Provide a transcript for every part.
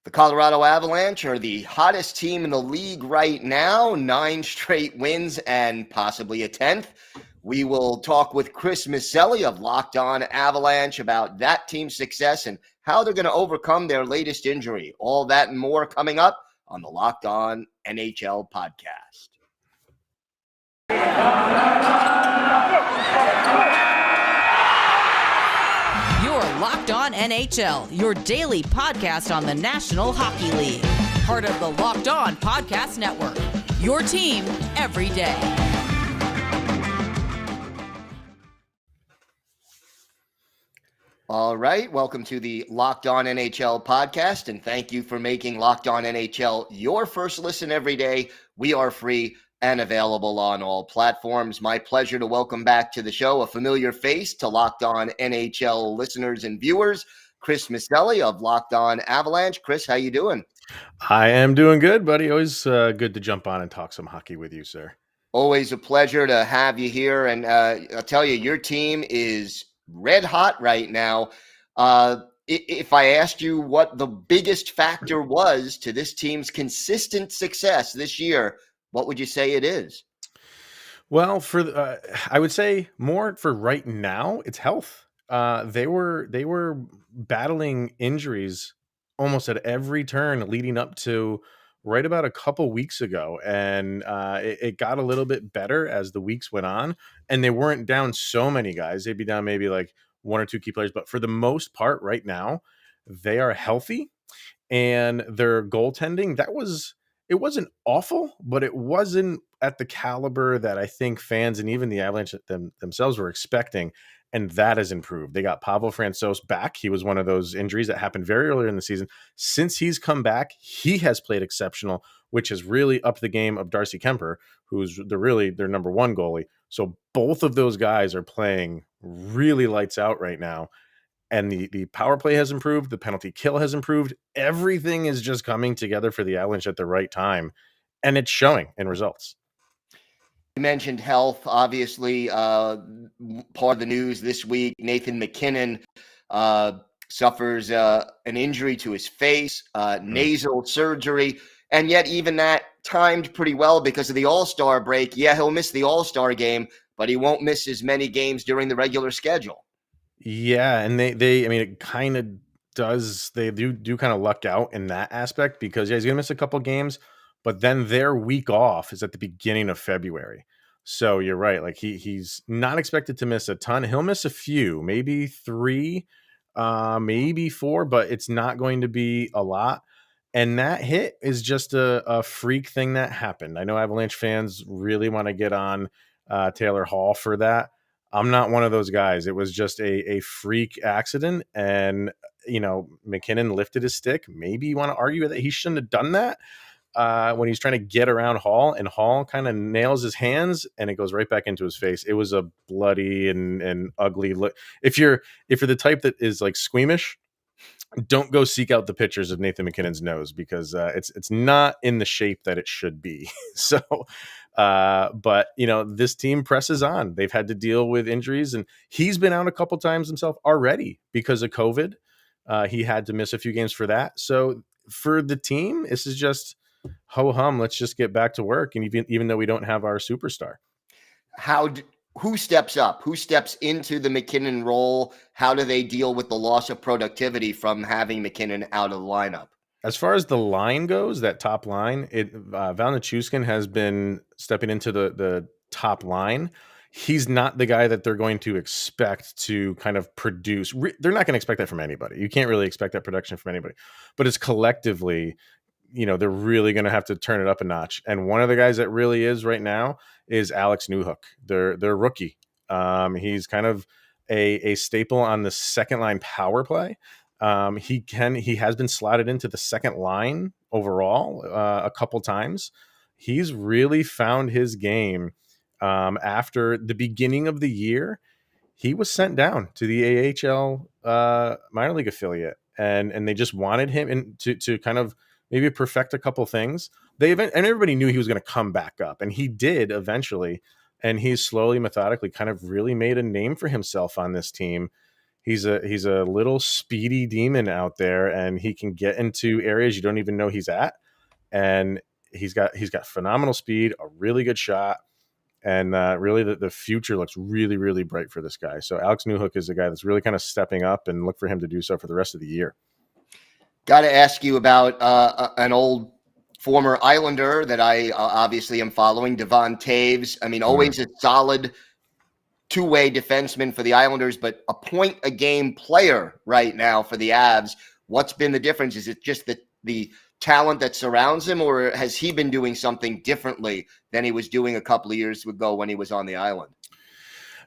The Colorado Avalanche are the hottest team in the league right now, 9 straight wins and possibly a 10th. We will talk with Chris Micieli of Locked On Avalanche about that team's success and how they're going to overcome their latest injury. All that and more coming up on the Locked On NHL podcast. You're Locked On NHL, your daily podcast on the National Hockey League. Part of the Locked On Podcast Network, your team every day. All right, welcome to the Locked On NHL podcast, and thank you for making Locked On NHL your first listen every day. We are free and available on all platforms. My pleasure to welcome back to the show a familiar face to Locked On NHL listeners and viewers, Chris Micieli of Locked On Avalanche. Chris, how you doing? I am doing good, buddy. Always good to jump on and talk some hockey with you, sir. Always a pleasure to have you here, and I'll tell you, your team is red hot right now. If I asked you what the biggest factor was to this team's consistent success this year, what would you say it is? Well, I would say more for right now, it's health. They were battling injuries almost at every turn leading up to right about a couple weeks ago, and it got a little bit better as the weeks went on, and they weren't down so many guys. They'd be down maybe like one or two key players, but for the most part right now, they are healthy, and their goaltending, it wasn't awful, but it wasn't at the caliber that I think fans and even the Avalanche themselves were expecting, and that has improved. They got Pavel Francouz back. He was one of those injuries that happened very early in the season. Since he's come back, he has played exceptional, which has really upped the game of Darcy Kuemper, who's their number one goalie. So both of those guys are playing really lights out right now. And the power play has improved. The penalty kill has improved. Everything is just coming together for the Avalanche at the right time, and it's showing in results. You mentioned health, obviously. Part of the news this week, Nathan McKinnon suffers an injury to his face, nasal surgery, and yet even that timed pretty well because of the All-Star break. Yeah, he'll miss the All-Star game, but he won't miss as many games during the regular schedule. Yeah, and they I mean, it kind of does. They do kind of luck out in that aspect because he's gonna miss a couple games, but then their week off is at the beginning of February. So you're right. Like he's not expected to miss a ton. He'll miss a few, maybe 3, maybe 4, but it's not going to be a lot. And that hit is just a freak thing that happened. I know Avalanche fans really want to get on Taylor Hall for that. I'm not one of those guys. It was just a freak accident. And, McKinnon lifted his stick. Maybe you want to argue that he shouldn't have done that when he's trying to get around Hall, and Hall kind of nails his hands and it goes right back into his face. It was a bloody and ugly look. If you're the type that is like squeamish, don't go seek out the pictures of Nathan McKinnon's nose because it's not in the shape that it should be. So, but this team presses on. They've had to deal with injuries, and he's been out a couple times himself already because of COVID. He had to miss a few games for that. So for the team, this is just ho hum. Let's just get back to work. And even though we don't have our superstar, who steps up? Who steps into the McKinnon role? How do they deal with the loss of productivity from having McKinnon out of the lineup? As far as the line goes, that top line, Val Nichushkin has been stepping into the top line. He's not the guy that they're going to expect to kind of produce. They're not going to expect that from anybody. You can't really expect that production from anybody. But it's collectively, they're really going to have to turn it up a notch. And one of the guys that really is right now is Alex Newhook, their rookie. He's kind of a staple on the second line power play. He has been slotted into the second line overall a couple times. He's really found his game. After the beginning of the year, he was sent down to the AHL minor league affiliate, and they just wanted him to kind of maybe perfect a couple things. And everybody knew he was going to come back up, and he did eventually. And he's slowly, methodically kind of really made a name for himself on this team. He's a little speedy demon out there, and he can get into areas you don't even know he's at. And he's got phenomenal speed, a really good shot, and really the future looks really, really bright for this guy. So Alex Newhook is a guy that's really kind of stepping up, and look for him to do so for the rest of the year. Got to ask you about an old former Islander that I obviously am following, Devon Taves. I mean, always a solid two-way defenseman for the Islanders, but a point-a-game player right now for the Avs. What's been the difference? Is it just the talent that surrounds him, or has he been doing something differently than he was doing a couple of years ago when he was on the island?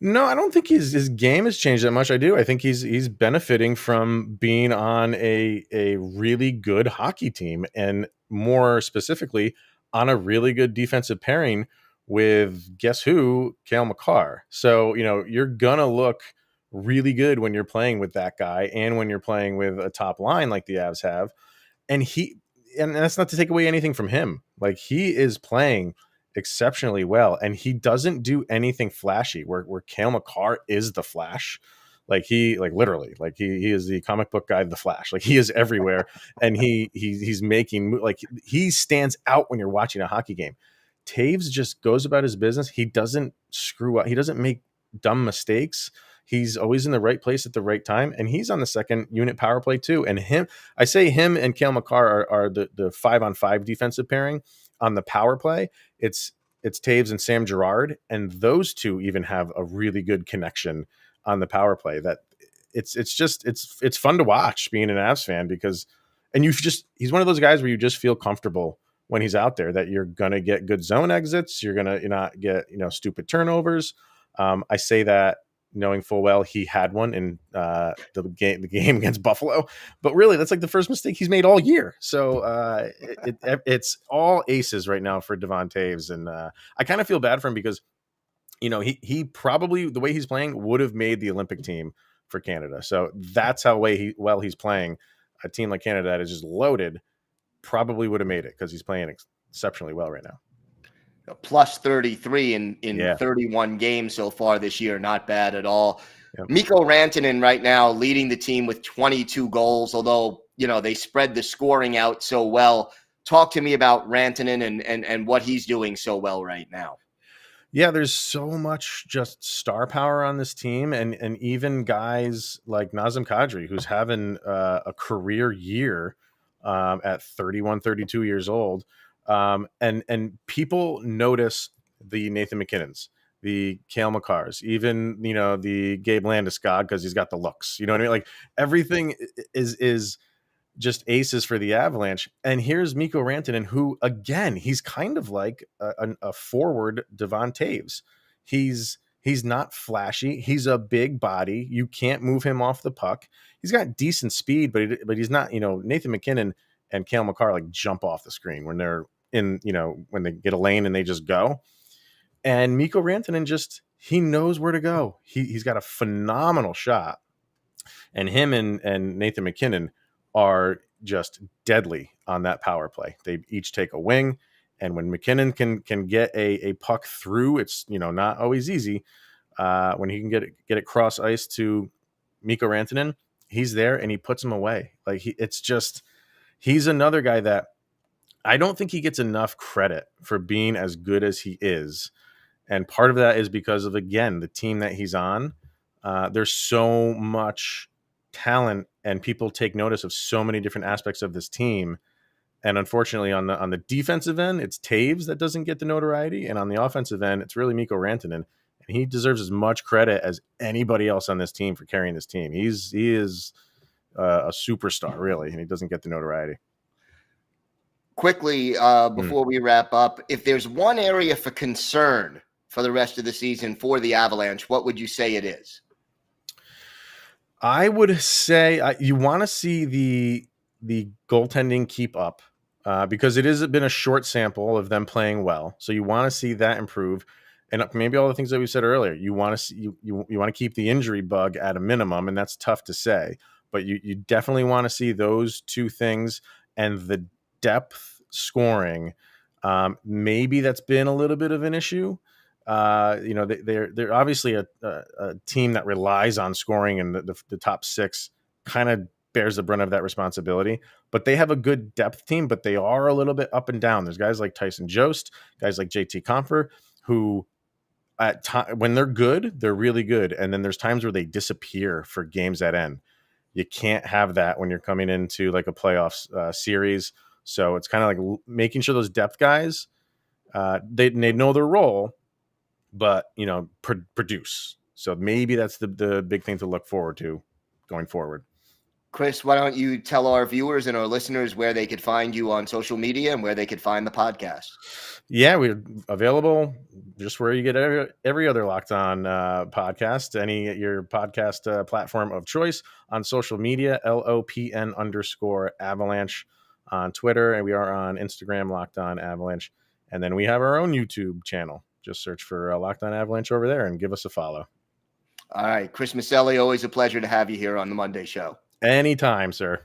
No, I don't think his game has changed that much. I think he's benefiting from being on a really good hockey team, and more specifically on a really good defensive pairing with, guess who? Cale Makar. So, you're gonna look really good when you're playing with that guy and when you're playing with a top line like the Avs have. And that's not to take away anything from him. Like, he is playing exceptionally well, and he doesn't do anything flashy where Cale Makar is the Flash. Like, literally, like he is the comic book guy, the Flash. Like, he is everywhere, and he's making, like, he stands out when you're watching a hockey game. Taves just goes about his business. He doesn't screw up. He doesn't make dumb mistakes. He's always in the right place at the right time, and he's on the second unit power play too. And I say him and Cale Makar are the 5-on-5 defensive pairing on the power play. It's Taves and Sam Girard, and those two even have a really good connection on the power play. That it's fun to watch being an Avs fan, because, and he's one of those guys where you just feel comfortable when he's out there, that you're gonna get good zone exits, you're not get stupid turnovers. I say that knowing full well he had one in the game against Buffalo, but really that's like the first mistake he's made all year. So it's all aces right now for Devon Taves, and I kind of feel bad for him, because he probably, the way he's playing, would have made the Olympic team for Canada. So that's how well he's playing. A team like Canada that is just loaded probably would have made it, because he's playing exceptionally well right now. Plus 33 in 31 games so far this year. Not bad at all. Yep. Mikko Rantanen right now leading the team with 22 goals, although, they spread the scoring out so well. Talk to me about Rantanen and what he's doing so well right now. Yeah, there's so much just star power on this team, and even guys like Nazem Kadri, who's having a career year at 31, 32 years old. And people notice the Nathan McKinnons, the Cale Makars, even, the Gabe Landeskog, because he's got the looks. You know what I mean? Like, everything is just aces for the Avalanche. And here's Mikko Rantanen, who, again, he's kind of like a forward Devon Taves. He's not flashy. He's a big body. You can't move him off the puck. He's got decent speed, but he's not, Nathan McKinnon and Cale Makar like jump off the screen when they're in, when they get a lane and they just go. And Mikko Rantanen he knows where to go. He's got a phenomenal shot. And him and Nathan McKinnon are just deadly on that power play. They each take a wing, and when McKinnon can get a puck through, it's not always easy. When he can get it cross ice to Mikko Rantanen, he's there and he puts him away. Like, he's another guy that I don't think he gets enough credit for being as good as he is. And part of that is because of, again, the team that he's on. There's so much talent, and people take notice of so many different aspects of this team. And unfortunately, on the defensive end, it's Taves that doesn't get the notoriety, and on the offensive end, it's really Mikko Rantanen, and he deserves as much credit as anybody else on this team for carrying this team. He is a superstar, really, and he doesn't get the notoriety. Quickly, before we wrap up, if there's one area for concern for the rest of the season for the Avalanche, what would you say it is? I would say you want to see the goaltending keep up, because it has been a short sample of them playing well. So you want to see that improve, and maybe all the things that we said earlier. You want to see you want to keep the injury bug at a minimum, and that's tough to say. But you definitely want to see those two things, and the depth scoring. Maybe that's been a little bit of an issue. They're obviously a team that relies on scoring, and the top six kind of bears the brunt of that responsibility. But they have a good depth team, but they are a little bit up and down. There's guys like Tyson Jost, guys like JT Compher, who when they're good, they're really good. And then there's times where they disappear for games at end. You can't have that when you're coming into like a playoffs series. So it's kind of like making sure those depth guys, they know their role, but produce. So maybe that's the big thing to look forward to going forward. Chris, why don't you tell our viewers and our listeners where they could find you on social media and where they could find the podcast? Yeah, we're available just where you get every other Locked On podcast, your podcast platform of choice. On social media, LOPN_Avalanche on Twitter, and we are on Instagram, Locked On Avalanche. And then we have our own YouTube channel. Just search for Locked On Avalanche over there and give us a follow. All right. Chris Micieli, always a pleasure to have you here on the Monday show. Anytime, sir.